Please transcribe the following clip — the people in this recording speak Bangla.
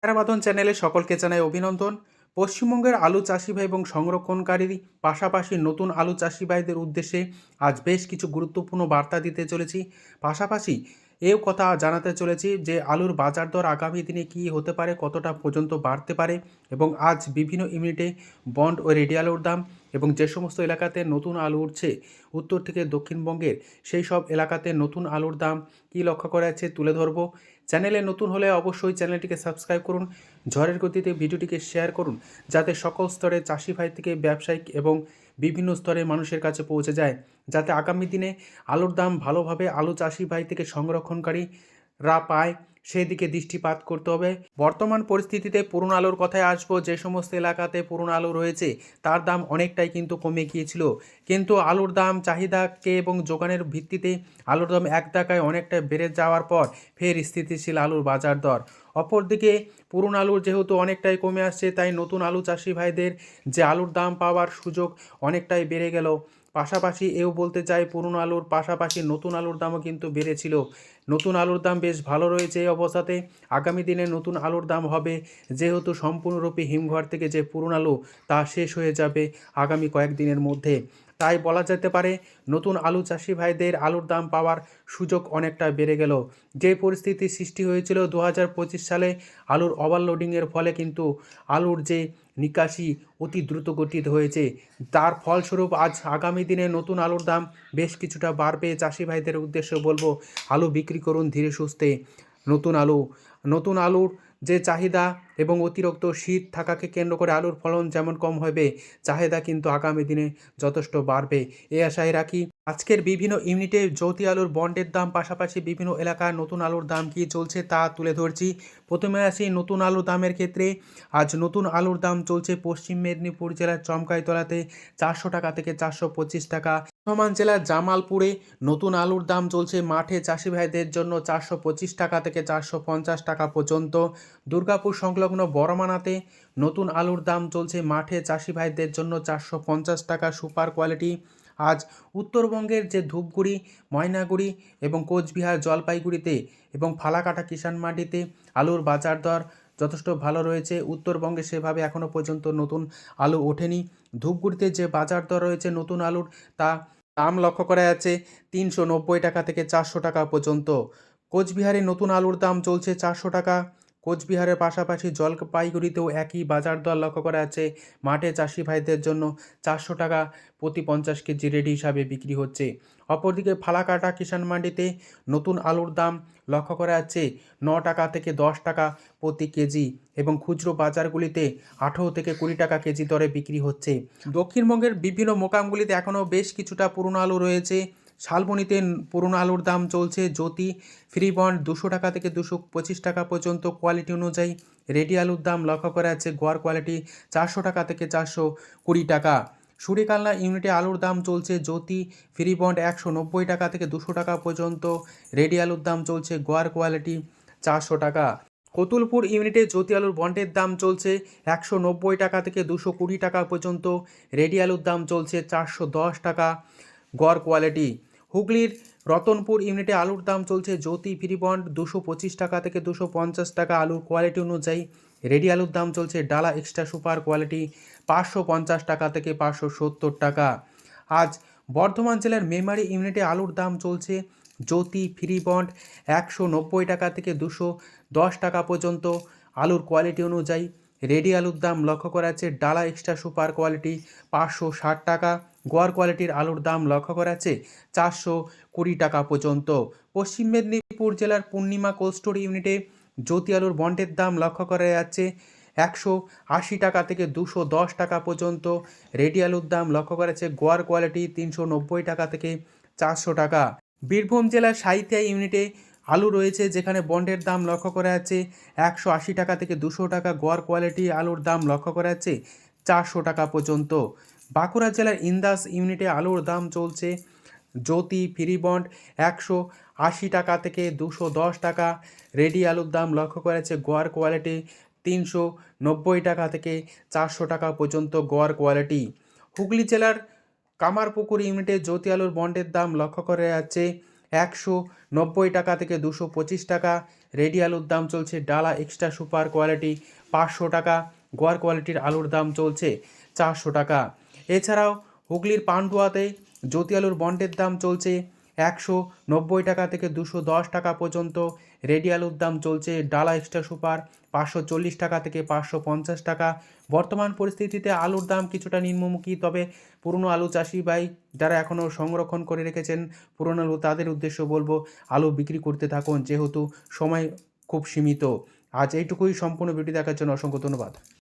বাদন চ্যানেলে সকলকে জানাই অভিনন্দন। পশ্চিমবঙ্গের আলু চাষি ভাই এবং সংরক্ষণকারী পাশাপাশি নতুন আলু চাষি ভাইদের উদ্দেশ্যে আজ বেশ কিছু গুরুত্বপূর্ণ বার্তা দিতে চলেছি। পাশাপাশি এও কথা জানাতে চলেছি যে আলুর বাজার দর আগামী দিনে কী হতে পারে, কতটা পর্যন্ত বাড়তে পারে এবং আজ বিভিন্ন ইউনিটে বন্ড ও রেডি আলুর দাম এবং যে সমস্ত এলাকাতে নতুন আলু উঠছে উত্তর থেকে দক্ষিণবঙ্গের, সেই সব এলাকাতে নতুন আলুর দাম কী লক্ষ্য করা যাচ্ছে তুলে ধরবো। চ্যানেলে নতুন হলে অবশ্যই চ্যানেলটিকে সাবস্ক্রাইব করুন, ঝড়ের গতিতে ভিডিওটিকে শেয়ার করুন, যাতে সকল স্তরে চাষি ভাই থেকে ব্যবসায়িক এবং বিভিন্ন স্তরের মানুষের কাছে পৌঁছে যায়, যাতে আগামী দিনে আলুর দাম ভালোভাবে আলু চাষি ভাই থেকে সংরক্ষণকারীরা পায়, সেই দিকে দৃষ্টিপাত করতে হবে। বর্তমান পরিস্থিতিতে পুরনো আলুর কথায় আসবো। যে সমস্ত এলাকাতে পুরনো আলু রয়েছে তার দাম অনেকটাই কিন্তু কমে গিয়েছিল, কিন্তু আলুর দাম চাহিদাকে এবং যোগানের ভিত্তিতে আলুর দাম এক টাকায় অনেকটা বেড়ে যাওয়ার পর ফের স্থিতিশীল আলুর বাজার দর। অপরদিকে পুরনো আলুর যেহেতু অনেকটাই কমে আসছে, তাই নতুন আলু চাষি ভাইদের যে আলুর দাম পাওয়ার সুযোগ অনেকটাই বেড়ে গেল। পাশাপাশি এও বলতে চাই, পুরনো আলুর পাশাপাশি নতুন আলুর দামও কিন্তু বেড়েছিল। নতুন আলুর দাম বেশ ভালো রয়েছে। এই অবস্থাতে আগামী দিনে নতুন আলুর দাম হবে, যেহেতু সম্পূর্ণরূপে হিমঘর থেকে যে পুরনো আলু তা শেষ হয়ে যাবে আগামী কয়েকদিনের মধ্যে। তাই বলা যেতে পারে নতুন আলু চাষি ভাইদের আলুর দাম পাওয়ার সুযোগ অনেকটা বেড়ে গেল। যে পরিস্থিতি সৃষ্টি হয়েছিল 2025 সালে আলুর ওভারলোডিংয়ের ফলে, কিন্তু আলুর যে নিকাশি অতি দ্রুত গতিতে হয়েছে, তার ফলস্বরূপ আজ আগামী দিনে নতুন আলুর দাম বেশ কিছুটা বাড়বে। চাষি ভাইদের উদ্দেশ্যে বলবো, আলু বিক্রি করুন ধীরে সুস্থে। নতুন আলুর যে চাহিদা এবং অতিরিক্ত শীত থাকাকে কেন্দ্র করে আলুর ফলন যেমন কম হবে, চাহিদা কিন্তু আগামী দিনে যথেষ্ট বাড়বে, এই আশায় রাখি। আজকের বিভিন্ন ইউনিটে জ্যোতি আলুর বন্ডের দাম পাশাপাশি বিভিন্ন এলাকার নতুন আলুর দাম কী চলছে তা তুলে ধরছি। প্রথমে আসি নতুন আলুর দামের ক্ষেত্রে। আজ নতুন আলুর দাম চলছে পশ্চিম মেদিনীপুর জেলার চমকাইতলাতে 400 টাকা থেকে 425 টাকা। বর্ধমান জেলার জামালপুরে নতুন আলুর দাম চলছে মাঠে চাষি ভাইদের জন্য 425 টাকা থেকে 450 টাকা পর্যন্ত। দুর্গাপুর সংলগ্ন বড়মানাতে নতুন আলুর দাম চলছে মাঠে চাষি ভাইদের জন্য 450 টাকা সুপার কোয়ালিটি। আজ উত্তরবঙ্গের যে ধূপগুড়ি, ময়নাগুড়ি এবং কোচবিহার, জলপাইগুড়িতে এবং ফালাকাটা কিষাণ মান্ডিতে আলুর বাজার দর যথেষ্ট ভালো রয়েছে। উত্তরবঙ্গে সেভাবে এখনও পর্যন্ত নতুন আলু ওঠেনি। ধূপগুড়িতে যে বাজার দর রয়েছে নতুন আলুর, তা দাম লক্ষ্য করা যাচ্ছে 390 টাকা থেকে 400 টাকা পর্যন্ত। কোচবিহারে নতুন আলুর দাম চলছে 400 টাকা। কোচবিহারের পাশাপাশি জলপাইগুড়িতেও একই বাজার দর লক্ষ্য করা যাচ্ছে। মাঠে চাষি ভাইদের জন্য 400 টাকা প্রতি 50 কেজি রেডি হিসাবে বিক্রি হচ্ছে। অপরদিকে ফালাকাটা কিষাণ মান্ডিতে নতুন আলুর দাম লক্ষ্য করা যাচ্ছে 9 টাকা থেকে 10 টাকা প্রতি কেজি এবং খুচরো বাজারগুলিতে 18 থেকে 20 টাকা কেজি দরে বিক্রি হচ্ছে। দক্ষিণবঙ্গের বিভিন্ন মোকামগুলিতে এখনও বেশ কিছুটা পুরনো আলু রয়েছে। শালবনীতে পুরনো আলুর দাম চলছে জ্যোতি ফ্রি বন্ড 200 টাকা থেকে 225 টাকা পর্যন্ত কোয়ালিটি অনুযায়ী। রেডি আলুর দাম লক্ষ্য করা যাচ্ছে গড় কোয়ালিটি 400 টাকা থেকে 420 টাকা। সুরিকালনা ইউনিটে আলুর দাম চলছে জ্যোতি ফ্রি বন্ড 190 টাকা থেকে 200 টাকা পর্যন্ত। রেডি আলুর দাম চলছে গড় কোয়ালিটি 400 টাকা। কতুলপুর ইউনিটে জ্যোতি আলুর বন্ডের দাম চলছে 190 টাকা থেকে 220 টাকা পর্যন্ত। রেডি আলুর দাম চলছে 410 টাকা গড় কোয়ালিটি। হুগলির রতনপুর ইউনিটে আলুর দাম চলছে জ্যোতি ফ্রি বন্ড 225 টাকা থেকে 250 টাকা আলুর কোয়ালিটি অনুযায়ী। রেডি আলুর দাম চলছে ডালা এক্সট্রা সুপার কোয়ালিটি 550 টাকা থেকে 570 টাকা। আজ বর্ধমান জেলার মেমারি ইউনিটে আলুর দাম চলছে জ্যোতি ফ্রি বন্ড 190 টাকা থেকে 210 টাকা পর্যন্ত আলুর কোয়ালিটি অনুযায়ী। রেডি আলুর দাম লক্ষ্য করা যাচ্ছে ডালা এক্সট্রা সুপার কোয়ালিটি 560 টাকা। গোয়ার কোয়ালিটির আলুর দাম লক্ষ্য করা যাচ্ছে 420 টাকা পর্যন্ত। পশ্চিম মেদিনীপুর জেলার পূর্ণিমা কোল্ড স্টোর ইউনিটে জ্যোতি আলুর বন্ডের দাম লক্ষ্য করা যাচ্ছে 180 টাকা থেকে 210 টাকা পর্যন্ত। রেডি আলুর দাম লক্ষ্য করা যাচ্ছে গোয়ার কোয়ালিটি 390 টাকা থেকে 400 টাকা। বীরভূম জেলার সাঁইথিয়া ইউনিটে আলু রয়েছে, যেখানে বন্ডের দাম লক্ষ্য করা যাচ্ছে 180 টাকা থেকে 200 টাকা। গোয়ার কোয়ালিটি আলুর দাম লক্ষ্য করা যাচ্ছে 400 টাকা পর্যন্ত। বাঁকুড়া জেলার ইন্দাস ইউনিটে আলুর দাম চলছে জ্যোতি ফ্রি বন্ড 180 টাকা থেকে 210 টাকা। রেডি আলুর দাম লক্ষ্য করা যাচ্ছে গোয়ার কোয়ালিটি 390 টাকা থেকে 400 টাকা পর্যন্ত গোয়ার কোয়ালিটি। হুগলি জেলার কামারপুকুর ইউনিটে জ্যোতি আলুর বন্ডের দাম লক্ষ্য করা যাচ্ছে 190 টাকা থেকে 225 টাকা। রেডি আলুর দাম চলছে ডালা এক্সট্রা সুপার কোয়ালিটি 500 টাকা, গোয়ার কোয়ালিটির আলুর দাম চলছে 400 টাকা। এছাড়াও হুগলির পান্ডুয়াতে জ্যোতি আলুর বন্ডের দাম চলছে 190 টাকা থেকে 210 টাকা পর্যন্ত। রেডি আলুর দাম চলছে ডালা এক্সট্রা সুপার 540 টাকা থেকে 550 টাকা। বর্তমান পরিস্থিতিতে আলুর দাম কিছুটা নিম্নমুখী, তবে পুরনো আলু চাষি ভাই যারা এখনও সংরক্ষণ করে রেখেছেন পুরনো আলু, তাদের উদ্দেশ্য বলবো আলু বিক্রি করতে থাকুন, যেহেতু সময় খুব সীমিত। আজ এইটুকুই। সম্পূর্ণ ভিডিও দেখার জন্য অসংখ্য ধন্যবাদ।